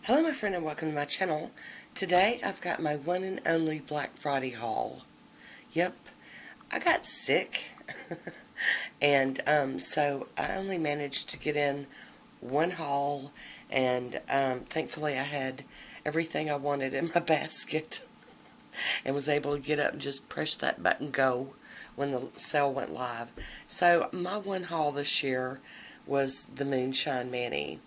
Hello my friend and welcome to my channel. Today I've got my one and only Black Friday haul. Yep, I got sick and so I only managed to get in one haul and thankfully I had everything I wanted in my basket and was able to get up and just press that button go when the sale went live. So my one haul this year was the Moonshine Mani.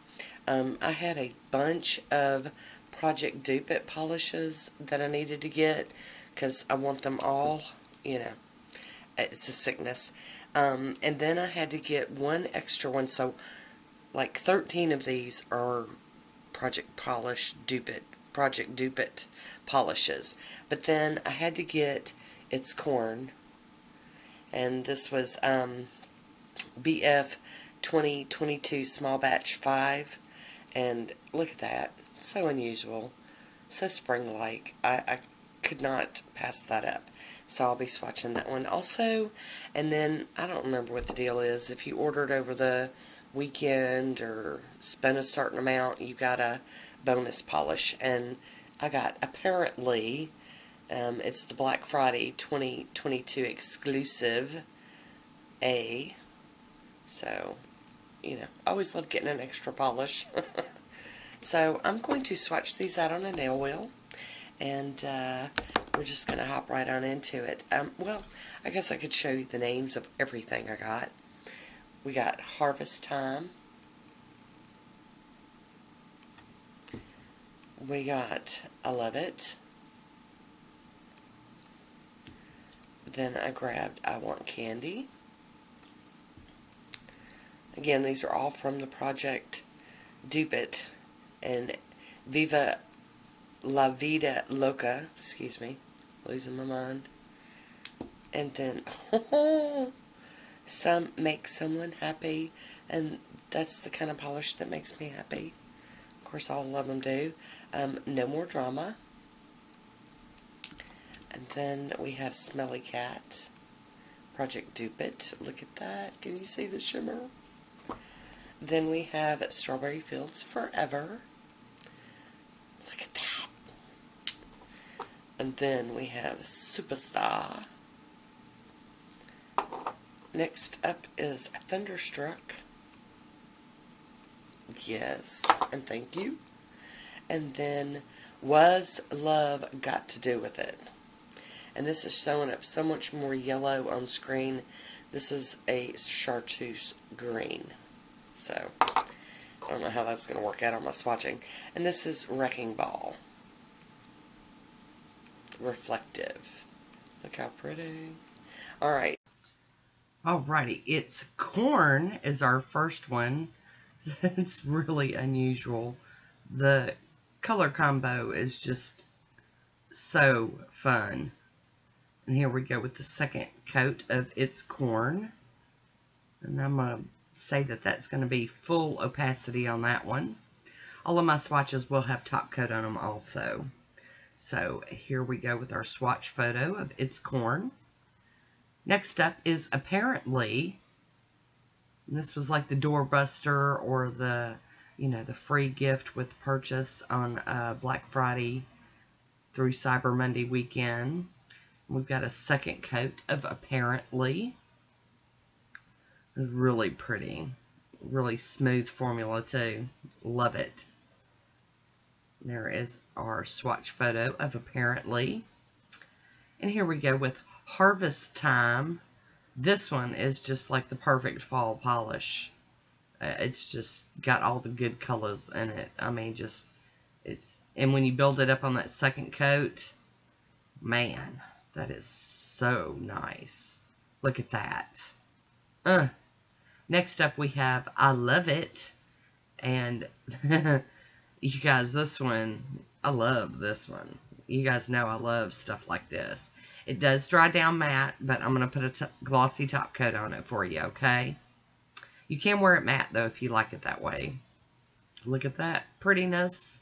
I had a bunch of Project Dupe It polishes that I needed to get because I want them all, you know, it's a sickness. And then I had to get one extra one, so like 13 of these are Project Dupe It polishes. But then I had to get It's Corn, and this was BF 2022 Small Batch 5. And look at that. So unusual. So spring-like. I could not pass that up. So I'll be swatching that one also. And then, I don't remember what the deal is. If you ordered over the weekend or spent a certain amount, you got a bonus polish. And I got, apparently, it's the Black Friday 2022 exclusive A. So, you know, I always love getting an extra polish. So I'm going to swatch these out on a nail wheel, and we're just going to hop right on into it. Well, I guess I could show you the names of everything I got. We got Harvest Time. We got I Love It. Then I grabbed I Want Candy. Again, these are all from the Project Dupe It and Vida Loca, excuse me, losing my mind. And then, some make someone happy, and that's the kind of polish that makes me happy. Of course, all of them do. No More Drama. And then we have Smelly Cat, Project Dupe It. Look at that. Can you see the shimmer? Then we have Strawberry Fields Forever. Look at that. And then we have Superstar. Next up is Thunderstruck. Yes, and thank you. And then Was Love Got to Do With It? And this is showing up so much more yellow on screen. This is a chartreuse green. So, I don't know how that's going to work out on my swatching. And this is Wrecking Ball. Reflective. Look how pretty. Alright. Alrighty, It's Corn is our first one. It's really unusual. The color combo is just so fun. And here we go with the second coat of It's Corn. And I'm going to say that that's going to be full opacity on that one. All of my swatches will have top coat on them also. So here we go with our swatch photo of It's Corn. Next up is Apparently. And this was like the doorbuster or the, you know, the free gift with purchase on Black Friday through Cyber Monday weekend. We've got a second coat of Apparently. It's really pretty. Really smooth formula too. Love it. There is our swatch photo of Apparently. And here we go with Harvest Time. This one is just like the perfect fall polish. It's just got all the good colors in it. I mean, just, and when you build it up on that second coat, man, that is so nice. Look at that. Next up we have I Love It. And you guys, this one, I love this one. You guys know I love stuff like this. It does dry down matte, but I'm going to put a glossy top coat on it for you, okay? You can wear it matte, though, if you like it that way. Look at that prettiness.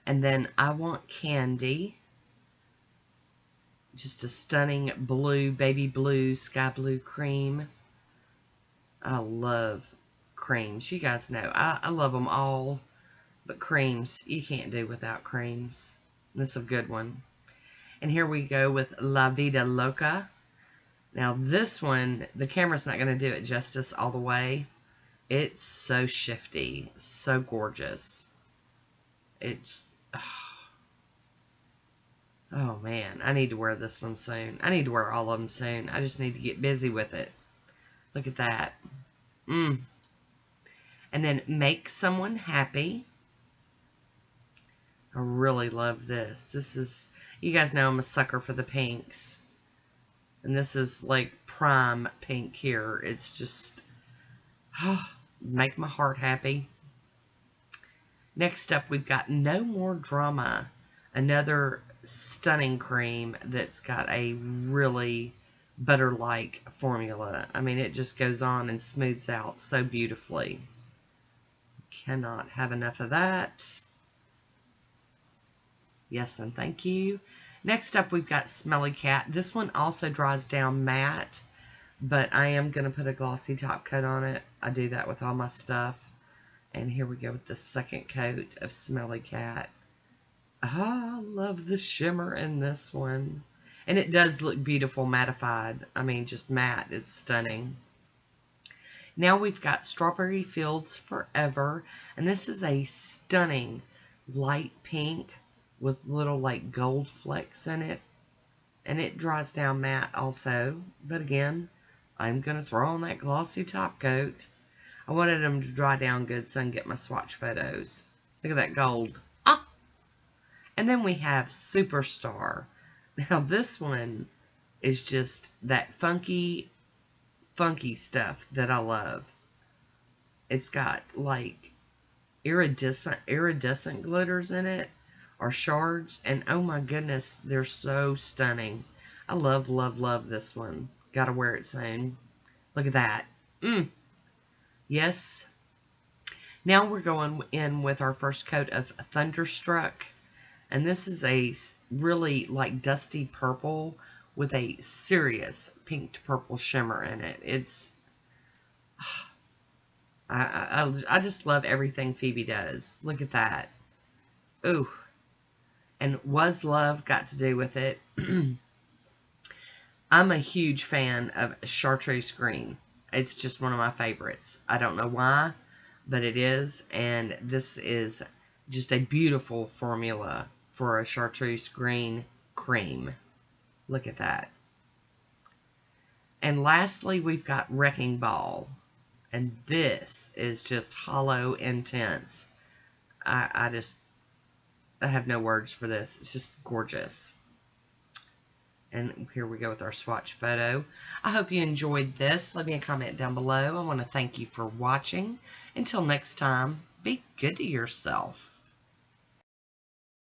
And then I Want Candy. Just a stunning blue, baby blue, sky blue cream. I love creams. You guys know, I love them all. But creams, you can't do without creams. This is a good one. And here we go with La Vida Loca. Now this one, the camera's not going to do it justice all the way. It's so shifty, so gorgeous. It's, oh man, I need to wear this one soon. I need to wear all of them soon. I just need to get busy with it. Look at that. And then Make Someone Happy. I really love this. This is, you guys know I'm a sucker for the pinks. And this is like prime pink here. It's just, make my heart happy. Next up, we've got No More Drama. Another stunning cream that's got a really butter-like formula. I mean, it just goes on and smooths out so beautifully. Cannot have enough of that. Yes, and thank you. Next up, we've got Smelly Cat. This one also dries down matte, but I am going to put a glossy top coat on it. I do that with all my stuff. And here we go with the second coat of Smelly Cat. I love the shimmer in this one. And it does look beautiful mattified. I mean, just matte. It's stunning. Now we've got Strawberry Fields Forever. And this is a stunning light pink with little like gold flecks in it. And it dries down matte also. But again, I'm going to throw on that glossy top coat. I wanted them to dry down good so I can get my swatch photos. Look at that gold. And then we have Superstar. Now this one is just that funky stuff that I love. It's got like iridescent glitters in it, or shards, and oh my goodness, they're so stunning. I love, love, love this one. Gotta wear it soon. Look at that. Yes. Now we're going in with our first coat of Thunderstruck. And this is a really like dusty purple with a serious pink to purple shimmer in it. It's, I just love everything Phoebe does. Look at that. Ooh. And Was Love got to do with it. I'm a huge fan of Chartreuse Green. It's just one of my favorites. I don't know why, but it is. And this is just a beautiful formula for a Chartreuse Green cream. Look at that. And lastly, we've got Wrecking Ball. And this is just hollow intense. I have no words for this. It's just gorgeous. And here we go with our swatch photo. I hope you enjoyed this. Leave me a comment down below. I want to thank you for watching. Until next time, be good to yourself.